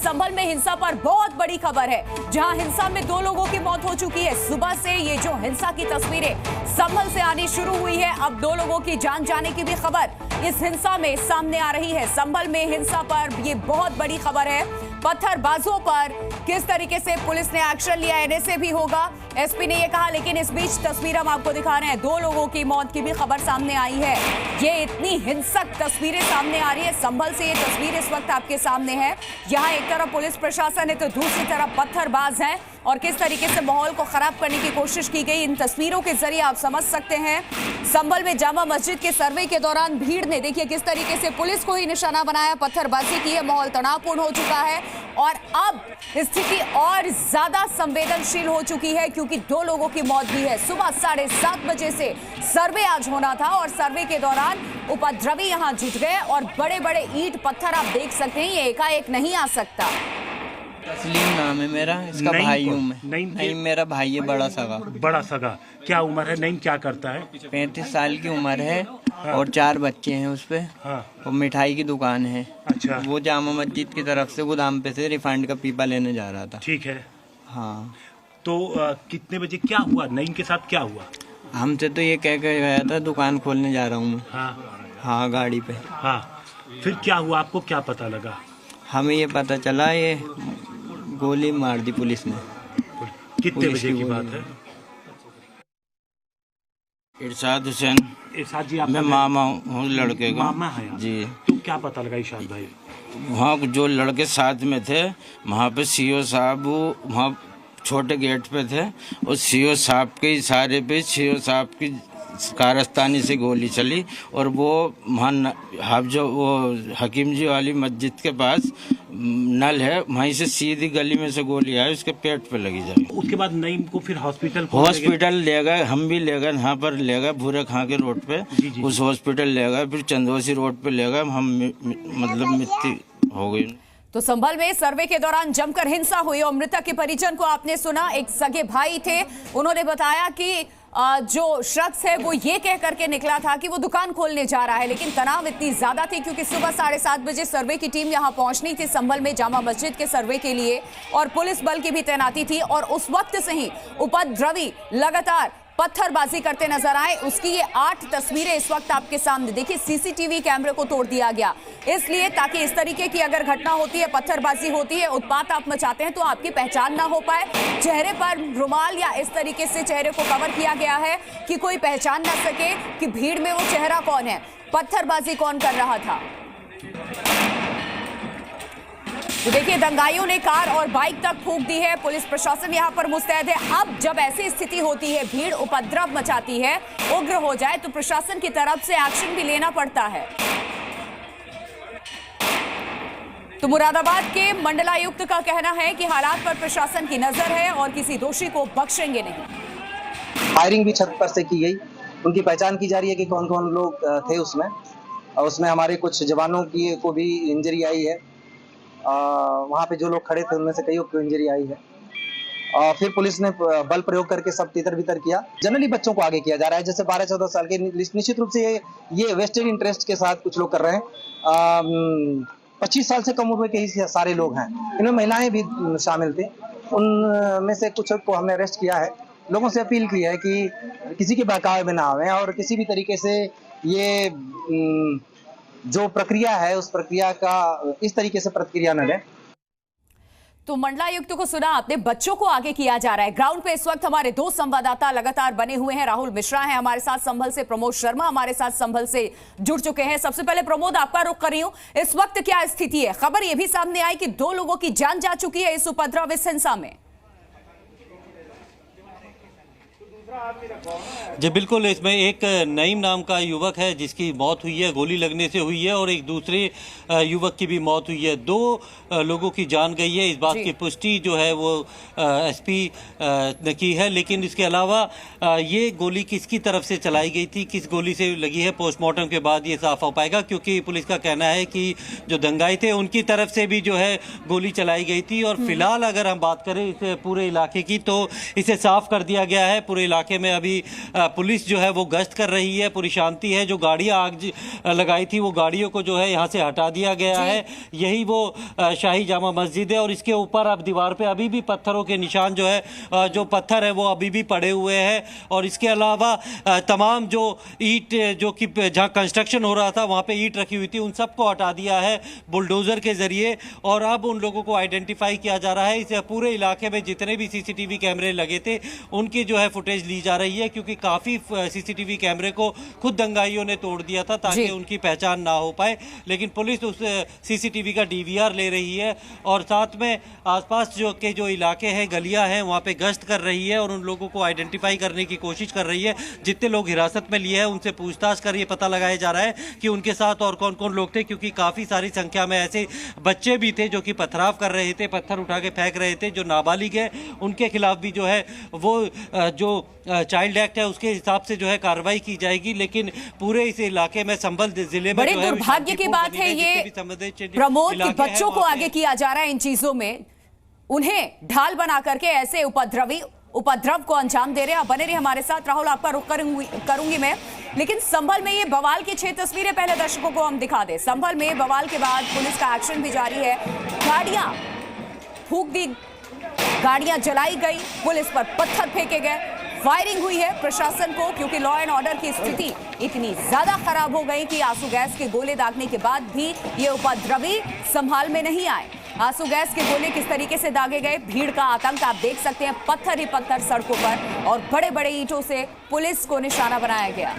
संभल में हिंसा पर बहुत बड़ी खबर है, जहां हिंसा में 2 लोगों की मौत हो चुकी है। सुबह से ये जो हिंसा की तस्वीरें संभल से आनी शुरू हुई है, अब 2 लोगों की जान जाने की भी खबर इस हिंसा में सामने आ रही है। संभल में हिंसा पर ये बहुत बड़ी खबर है। पत्थरबाजों पर किस तरीके से पुलिस ने एक्शन लिया, एनएसए भी होगा, एसपी ने ये कहा। लेकिन इस बीच तस्वीर हम आपको दिखा रहे हैं, 2 लोगों की मौत की भी खबर सामने आई है। ये इतनी हिंसक तस्वीरें सामने आ रही है। संभल से ये तस्वीर इस वक्त आपके सामने है। यहाँ एक तरफ पुलिस प्रशासन है तो दूसरी तरफ पत्थरबाज हैं, और किस तरीके से माहौल को खराब करने की कोशिश की गई इन तस्वीरों के जरिए आप समझ सकते हैं। संभल में जामा मस्जिद के सर्वे के दौरान भीड़ ने देखिए किस तरीके से पुलिस को ही निशाना बनाया, पत्थरबाजी की है, माहौल तनावपूर्ण हो चुका है और अब स्थिति और ज्यादा संवेदनशील हो चुकी है क्योंकि 2 लोगों की मौत भी है। सुबह 7:30 बजे से सर्वे आज होना था और सर्वे के दौरान उपद्रवी यहां जुट गए और बड़े बड़े ईंट पत्थर आप देख सकते हैं, ये एकाएक नहीं आ सकता। तस्लीम नाम है मेरा, इसका भाई हूँ मैं। नहीं, मेरा भाई है, बड़ा सगा। क्या उम्र है? नईम क्या करता है? 35 साल की उम्र है। हाँ। और 4 बच्चे हैं उस पे। हाँ। और मिठाई की दुकान है। अच्छा। वो जामा मस्जिद की तरफ से गोदाम पे से रिफाइंड का पीपा लेने जा रहा था। ठीक है। हाँ। तो कितने बजे क्या हुआ? नईम के साथ क्या हुआ? हमसे तो ये कह के गया था दुकान खोलने जा रहा हूँ। हाँ, गाड़ी पे। हाँ, फिर क्या हुआ? आपको क्या पता लगा? हमें ये पता चला ये गोली मार दी पुलिस ने। कितने बजे की बात है? इरशाद हुसैन। इरशाद जी, आप? मैं मामा हूँ लड़के का। मामा है आप? जी। तो क्या पता लगा इरशाद भाई? वहाँ जो लड़के साथ में थे वहाँ पे सीओ साहब वहाँ छोटे गेट पे थे और सीओ साहब के इशारे पे सीओ साहब की कारस्तानी से गोली चली और वो वहाँ जो वो हकीम जी वाली मस्जिद के पास नल है वहीं से सीधी गली में से गोली आई, उसके पेट पे लगी जाए। उसके बाद नईम को फिर हॉस्पिटल ले गए, हम भी ले गए, यहाँ पर ले गए भूरे खां के रोड पे। जी। उस हॉस्पिटल ले गए, फिर चंदोसी रोड पे ले गए, हम मतलब मृत्यु हो गई। तो संभल में सर्वे के दौरान जमकर हिंसा हुई और मृतक के परिजन को आपने सुना, एक सगे भाई थे, उन्होंने बताया कि जो शख्स है वो ये कह करके निकला था कि वो दुकान खोलने जा रहा है, लेकिन तनाव इतनी ज्यादा थी क्योंकि सुबह 7:30 बजे सर्वे की टीम यहां पहुंचनी थी संभल में जामा मस्जिद के सर्वे के लिए और पुलिस बल की भी तैनाती थी और उस वक्त से ही उपद्रवी लगातार पत्थरबाजी करते नजर आए। उसकी ये 8 तस्वीरें इस वक्त आपके सामने देखिए। सीसीटीवी कैमरे को तोड़ दिया गया इसलिए ताकि इस तरीके की अगर घटना होती है, पत्थरबाजी होती है, उत्पात आप मचाते हैं तो आपकी पहचान ना हो पाए। चेहरे पर रुमाल या इस तरीके से चेहरे को कवर किया गया है कि कोई पहचान ना सके कि भीड़ में वो चेहरा कौन है, पत्थरबाजी कौन कर रहा था। तो देखिए दंगाइयों ने कार और बाइक तक फूंक दी है, पुलिस प्रशासन यहां पर मुस्तैद है। अब जब ऐसी स्थिति होती है, भीड़ उपद्रव मचाती है, उग्र हो जाए तो प्रशासन की तरफ से एक्शन भी लेना पड़ता है। तो मुरादाबाद के मंडलायुक्त का कहना है कि हालात पर प्रशासन की नजर है और किसी दोषी को बख्शेंगे नहीं। फायरिंग भी छत पर से की गई, उनकी पहचान की जा रही है कि कौन कौन लोग थे उसमें, और उसमें हमारे कुछ जवानों की को भी इंजरी आई है। वहाँ पे जो लोग खड़े थे उनमें से कईयों को इंजरी आई है। और फिर पुलिस ने बल प्रयोग करके सब तितर बितर किया। जनरली बच्चों को आगे किया जा रहा है, जैसे 12-14 साल के, निश्चित रूप से ये वेस्टेड इंटरेस्ट के साथ कुछ लोग कर रहे हैं। 25 साल से कम उम्र के ही सारे लोग हैं, इनमें महिलाएं भी शामिल थी। उनमें से कुछ को हमने अरेस्ट किया है। लोगों से अपील की है कि किसी के बहकावे में ना आवे और किसी भी तरीके से ये जो प्रक्रिया है उस प्रक्रिया का इस तरीके से प्रतिक्रिया न लें। तो मंडलायुक्त को सुना आपने, बच्चों को आगे किया जा रहा है। ग्राउंड पे इस वक्त हमारे 2 संवाददाता लगातार बने हुए हैं। राहुल मिश्रा हैं हमारे साथ संभल से, प्रमोद शर्मा हमारे साथ संभल से जुड़ चुके हैं। सबसे पहले प्रमोद, आपका रुख कर रही हूं, इस वक्त क्या स्थिति है? खबर यह भी सामने आई कि 2 लोगों की जान जा चुकी है इस उपद्रव, इस हिंसा में। जी बिल्कुल, इसमें एक नईम नाम का युवक है जिसकी मौत हुई है, गोली लगने से हुई है, और एक दूसरे युवक की भी मौत हुई है। 2 लोगों की जान गई है। इस बात की पुष्टि जो है वो एसपी ने की है, लेकिन इसके अलावा ये गोली किसकी तरफ से चलाई गई थी, किस गोली से लगी है, पोस्टमार्टम के बाद ये साफ हो पाएगा, क्योंकि पुलिस का कहना है कि जो दंगाई थे उनकी तरफ से भी जो है गोली चलाई गई थी। और फिलहाल अगर हम बात करें इस पूरे इलाके की तो इसे साफ कर दिया गया है, पूरे इलाके इलाके में अभी पुलिस जो है वो गश्त कर रही है, पूरी शांति है। जो गाड़ियां आग लगाई थी वो गाड़ियों को जो है यहाँ से हटा दिया गया है। यही वो शाही जामा मस्जिद है और इसके ऊपर अब दीवार पे अभी भी पत्थरों के निशान जो है, जो पत्थर है वो अभी भी पड़े हुए हैं। और इसके अलावा तमाम जो ईंट जो कि जहाँ कंस्ट्रक्शन हो रहा था वहाँ पे ईंट रखी हुई थी, उन सबको हटा दिया है बुलडोजर के जरिए। और अब उन लोगों को आइडेंटिफाई किया जा रहा है। इस पूरे इलाके में जितने भी सीसीटीवी कैमरे लगे थे उनकी जो है फुटेज ली जा रही है, क्योंकि काफ़ी सीसीटीवी कैमरे को खुद दंगाइयों ने तोड़ दिया था ताकि उनकी पहचान ना हो पाए। लेकिन पुलिस उस सीसीटीवी का डीवीआर ले रही है और साथ में आसपास जो इलाके हैं, गलियां हैं, वहाँ पे गश्त कर रही है और उन लोगों को आइडेंटिफाई करने की कोशिश कर रही है। जितने लोग हिरासत में लिए हैं उनसे पूछताछ कर ये पता लगाया जा रहा है कि उनके साथ और कौन कौन लोग थे, क्योंकि काफ़ी सारी संख्या में ऐसे बच्चे भी थे जो कि पथराव कर रहे थे, पत्थर उठा के फेंक रहे थे। जो नाबालिग है उनके खिलाफ भी जो है वो जो चाइल्ड एक्ट है उसके हिसाब से जो है कार्रवाई की जाएगी। लेकिन पूरे इस इलाके में संभल जिले में बड़े दुर्भाग्य की बात है ये प्रमोद कि बच्चों को आगे किया जा रहा है इन चीजों में, उन्हें ढाल बना करके ऐसे उपद्रव को अंजाम दे रहे हैं। आप बने रहिए हमारे साथ। राहुल, आपका रुख करूंगी मैं, लेकिन संभल में ये बवाल की 6 तस्वीरें पहले दर्शकों को हम दिखा दें। संभल में बवाल के बाद पुलिस का एक्शन भी जारी है। गाड़ियां फूंक दी, गाड़ियां जलाई गई, पुलिस पर पत्थर फेंके गए, फायरिंग हुई है प्रशासन को, क्योंकि लॉ एंड ऑर्डर की स्थिति इतनी ज्यादा खराब हो गई कि आंसू गैस के गोले दागने के बाद भी ये उपद्रवी संभाल में नहीं आए। आंसू गैस के गोले किस तरीके से दागे गए, भीड़ का आतंक आप देख सकते हैं। पत्थर ही पत्थर सड़कों पर और बड़े बड़े ईंटों से पुलिस को निशाना बनाया गया।